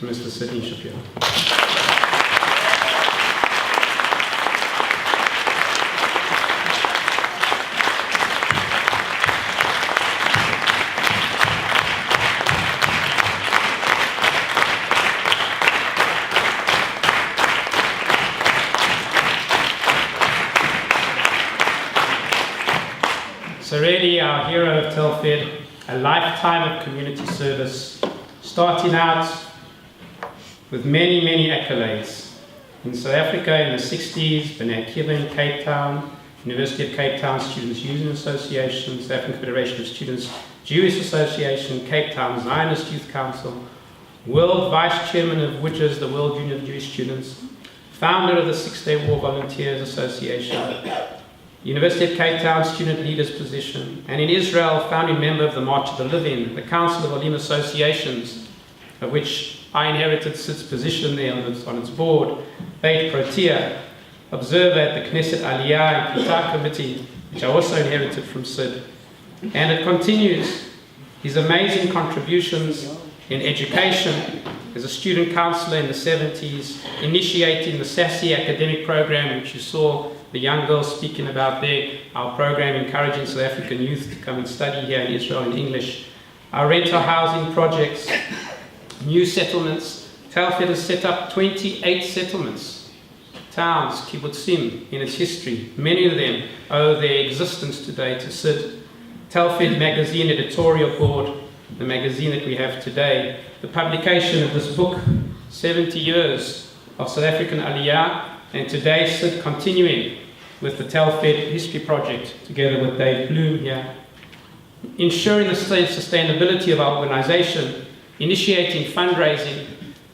to Mr. Sidney Shapiro. So really, our hero of Telfed, a lifetime of community service, starting out with many, many accolades. In South Africa in the 60s, been Yakir in Cape Town, University of Cape Town Students' Union Association, South African Federation of Students Jewish Association, Cape Town Zionist Youth Council, World Vice Chairman of WIJAS, the World Union of Jewish Students, founder of the Six-Day War Volunteers Association, University of Cape Town Student Leaders position, and in Israel, founding member of the March of the Living, the Council of Olim Associations, of which I inherited Sid's position there on its board, Beit Protea, observer at the Knesset Aliyah and Qita Committee, which I also inherited from Sid. And it continues his amazing contributions in education as a student councillor in the 70s, initiating the SASSI academic program, which you saw the young girls speaking about there, our program encouraging South African youth to come and study here in Israel in English, our rental housing projects, new settlements. Telfed has set up 28 settlements, towns, kibbutzim, in its history. Many of them owe their existence today to Sid. Telfed magazine editorial board, the magazine that we have today, the publication of this book, 70 years of South African Aliyah, and today Sid continuing with the Telfed History Project together with Dave Bloom here, ensuring the sustainability of our organisation, initiating fundraising.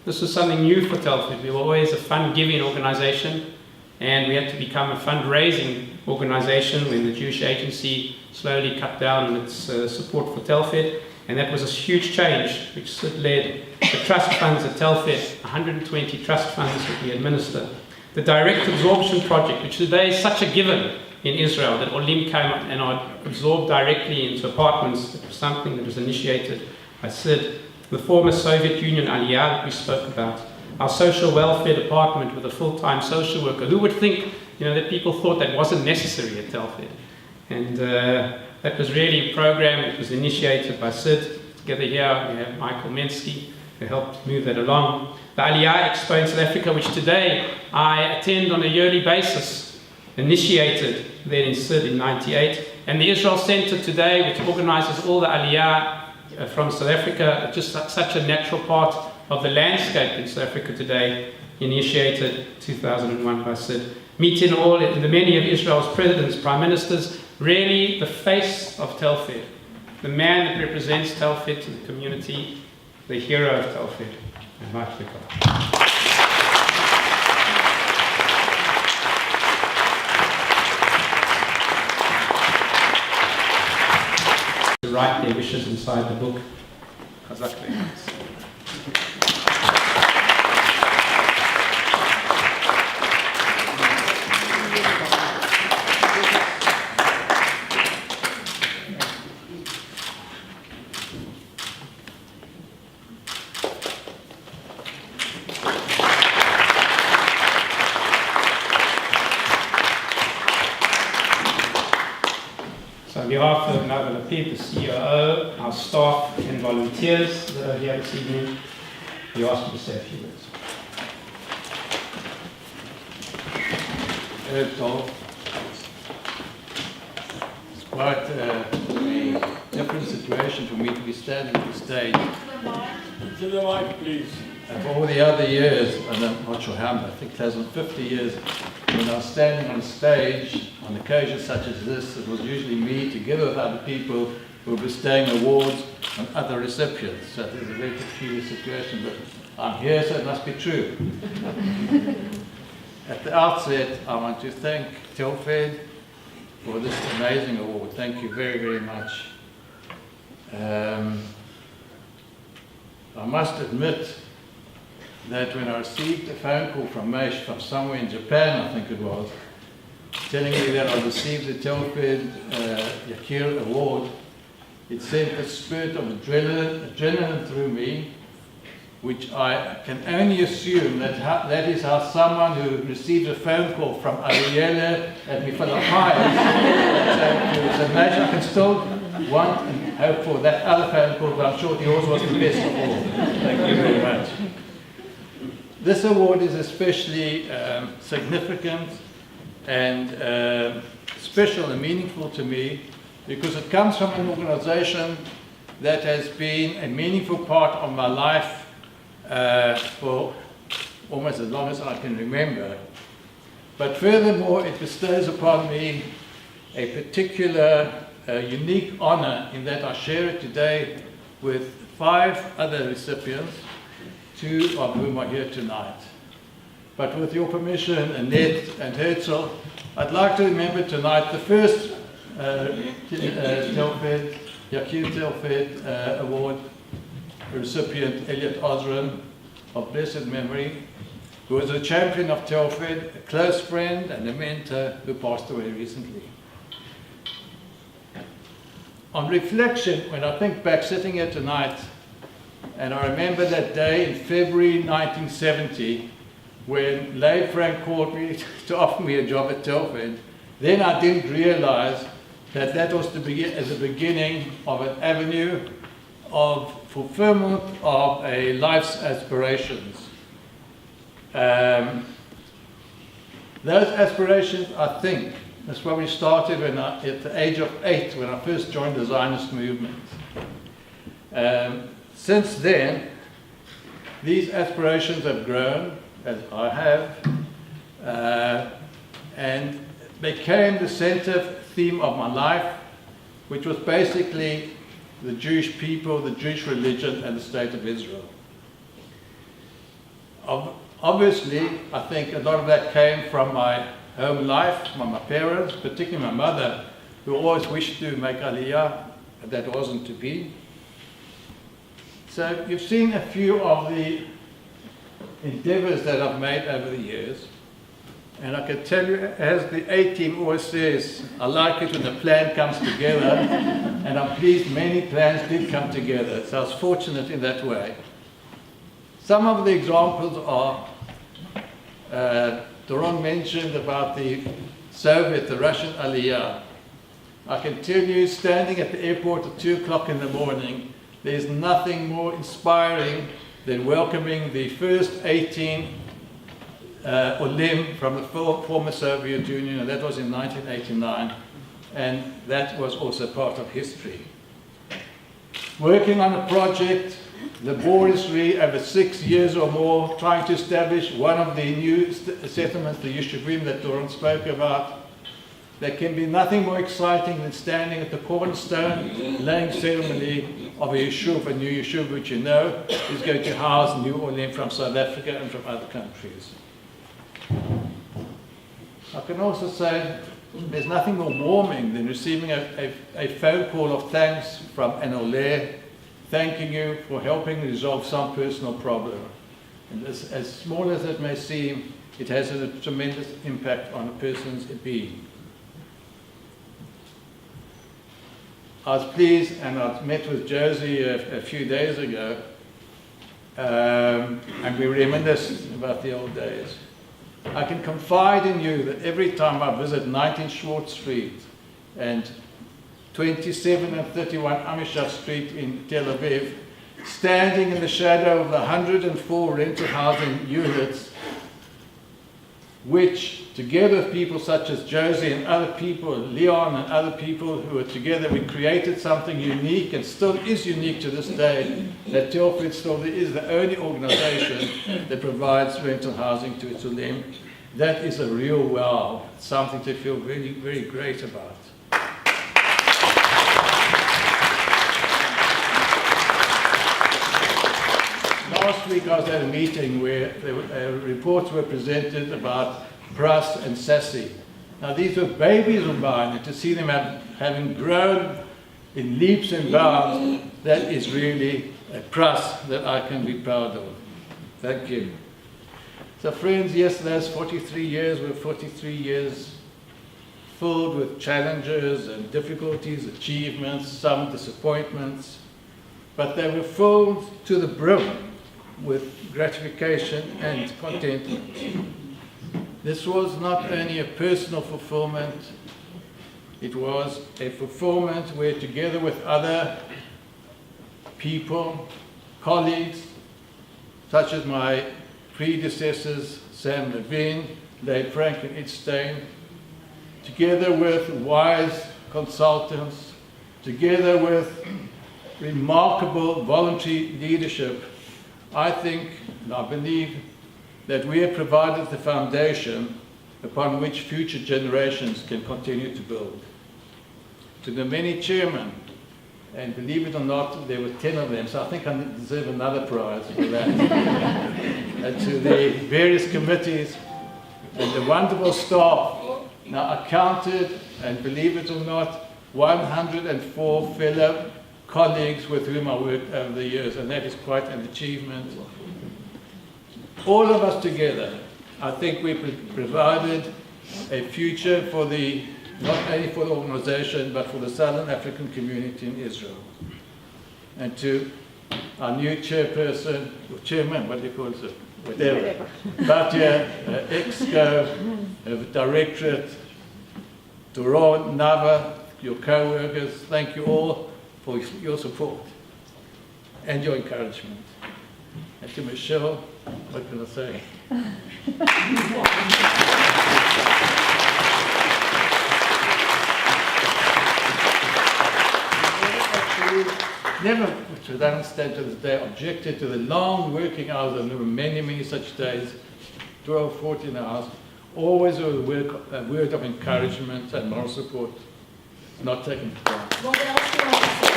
This was something new for Telfed. We were always a fund-giving organisation, and we had to become a fundraising organisation when the Jewish Agency slowly cut down on its support for Telfed. And that was a huge change, which Sid led. The trust funds at Telfed, 120 trust funds that we administer. The direct absorption project, which today is such a given in Israel, that Olim came up and are absorbed directly into apartments. It was something that was initiated by Sid. The former Soviet Union Aliyah that we spoke about. Our social welfare department with a full-time social worker. Who would think, that people thought that wasn't necessary at Telfed? And that was really a program that was initiated by Sid. Together here we have Michael Mensky, who helped move that along. The Aliyah Expo in South Africa, which today I attend on a yearly basis, initiated there in Sid in '98. And the Israel Center today, which organizes all the Aliyah from South Africa, just such a natural part of the landscape in South Africa today, initiated 2001 by Sid. Meeting all the many of Israel's presidents, prime ministers, really the face of Telfed, the man that represents Telfed to the community, the hero of Telfed. And much to write their wishes inside the book. On behalf of Naval Lapid, the COO, our staff and volunteers that are here this evening, we ask you to say a few words. It's quite a different situation for me to be standing on the stage. To the mic, please. And for all the other years, and I'm not sure how many, I think it has on 50 years, when I was standing on stage on occasions such as this, it was usually me together with other people who were bestowing awards on other receptions. So it is a very peculiar situation, but I'm here, so it must be true. At the outset, I want to thank Telfed for this amazing award. Thank you very, very much. I must admit that when I received a phone call from Mesh from somewhere in Japan, I think it was, telling me that I received the Telfed Yakir award, it sent a spurt of adrenaline through me, which I can only assume that is how someone who received a phone call from Ariella at Mifalapayas, so imagine I can still want and hope for that other phone call, but I'm sure yours was the best of all. Thank you very much. This award is especially significant and special and meaningful to me because it comes from an organization that has been a meaningful part of my life for almost as long as I can remember. But furthermore, it bestows upon me a particular unique honor in that I share it today with 5 other recipients, 2 of whom are here tonight. But with your permission, Annette and Herzl, I'd like to remember tonight the first Telfed, Yakir Telfed Award recipient, Elliot Osran, of blessed memory, who was a champion of Telfed, a close friend and a mentor who passed away recently. On reflection, when I think back sitting here tonight, and I remember that day in February 1970, when Leigh Frank called me to offer me a job at Telfed, then I didn't realize that that was the beginning of an avenue of fulfillment of a life's aspirations. Those aspirations, I think, that's where we started at the age of 8, when I first joined the Zionist movement. Since then, these aspirations have grown, as I have, and became the center theme of my life, which was basically the Jewish people, the Jewish religion, and the state of Israel. Obviously, I think a lot of that came from my home life, from my parents, particularly my mother, who always wished to make Aliyah, but that wasn't to be. So you've seen a few of the endeavors that I've made over the years. And I can tell you, as the A-team always says, I like it when the plan comes together, and I'm pleased many plans did come together, so I was fortunate in that way. Some of the examples are, Doron mentioned about the Soviet, the Russian Aliyah. I can tell you, standing at the airport at 2 o'clock in the morning, there's nothing more inspiring than welcoming the first 18 Olim from the former Soviet Union, and that was in 1989, and that was also part of history. Working on a project laboriously over 6 years or more, trying to establish one of the new settlements, the Yeshuvim that Doron spoke about. There can be nothing more exciting than standing at the cornerstone laying ceremony of a yeshuv, a new yeshuv, which you know is going to house new Olim from South Africa and from other countries. I can also say there's nothing more warming than receiving a phone call of thanks from an Oleh, thanking you for helping resolve some personal problem. And as small as it may seem, it has a tremendous impact on a person's being. I was pleased, and I met with Josie a few days ago, and we reminisced about the old days. I can confide in you that every time I visit 19 Schwartz Street and 27 and 31 Amishav Street in Tel Aviv, standing in the shadow of the 104 rental housing units, which, together with people such as Josie and other people, Leon and other people who are together, we created something unique and still is unique to this day, that Telfed still is the only organization that provides rental housing to its Ulim. That is a real wow, something to feel very, very great about. Last week I was at a meeting where reports were presented about Pras and Sassy. Now these were babies of mine, and to see them having grown in leaps and bounds, that is really a Pras that I can be proud of. Thank you. So friends, yes, those 43 years were 43 years filled with challenges and difficulties, achievements, some disappointments, but they were filled to the brim with gratification and contentment. This was not only a personal fulfillment, it was a fulfillment where, together with other people, colleagues, such as my predecessors, Sam Levine, Dave Franklin Itstein, together with wise consultants, together with remarkable voluntary leadership, I think and I believe that we have provided the foundation upon which future generations can continue to build. To the many chairmen, and believe it or not, there were 10 of them, so I think I deserve another prize for that. And to the various committees and the wonderful staff. Now I counted, and believe it or not, 104 fellow colleagues with whom I worked over the years, and that is quite an achievement. All of us together, I think we provided a future for not only for the organization, but for the Southern African community in Israel. And to our new chairperson, or chairman, what do you call it? Whatever. Batia, EXCO, Directorate, Doron, Nava, your co-workers, thank you all for your support and your encouragement. And to Michelle, what can I say? Never, which I don't understand to this day, objected to the long working hours, and there were many, many such days, 12, 14 hours, always with a word of encouragement and moral support, not taken for granted. What else do you want to say?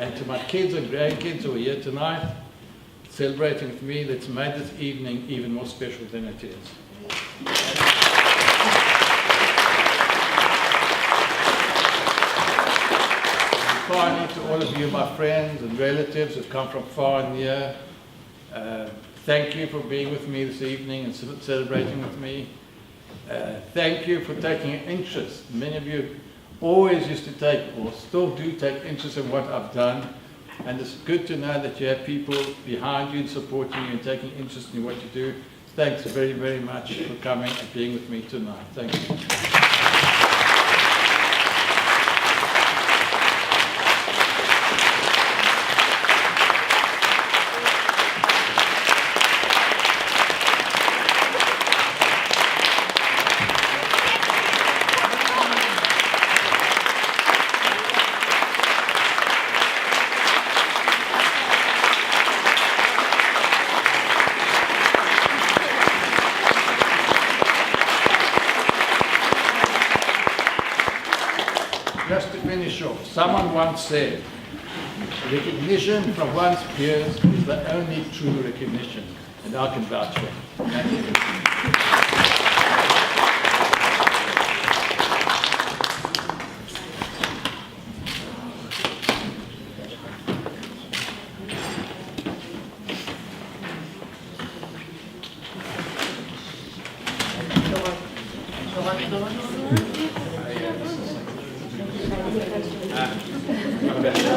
And to my kids and grandkids who are here tonight, celebrating with me, that's made this evening even more special than it is. Finally, to all of you, my friends and relatives who've come from far and near, thank you for being with me this evening and celebrating with me. Thank you for taking an interest. Many of you always used to take, or still do take interest in what I've done. And it's good to know that you have people behind you and supporting you and taking interest in what you do. Thanks very, very much for coming and being with me tonight. Thank you. Just to finish off, someone once said, recognition from one's peers is the only true recognition, and I can vouch for it. Thank you.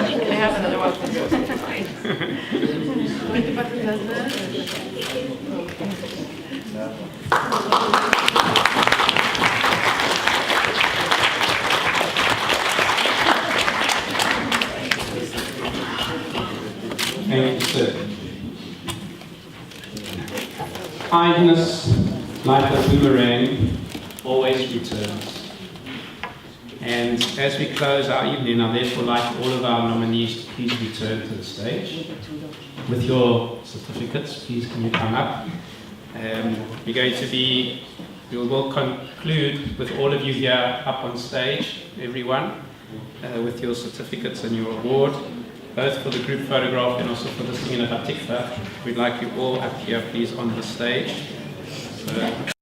Can I have another one? Thank you, sir. Kindness, like a boomerang, always returns. And as we close our evening, I'd therefore like all of our nominees to please return to the stage. With your certificates, please can you come up? We will conclude with all of you here up on stage, everyone, with your certificates and your award, both for the group photograph and also for the singing of Hatikva. We'd like you all up here, please, on the stage. So,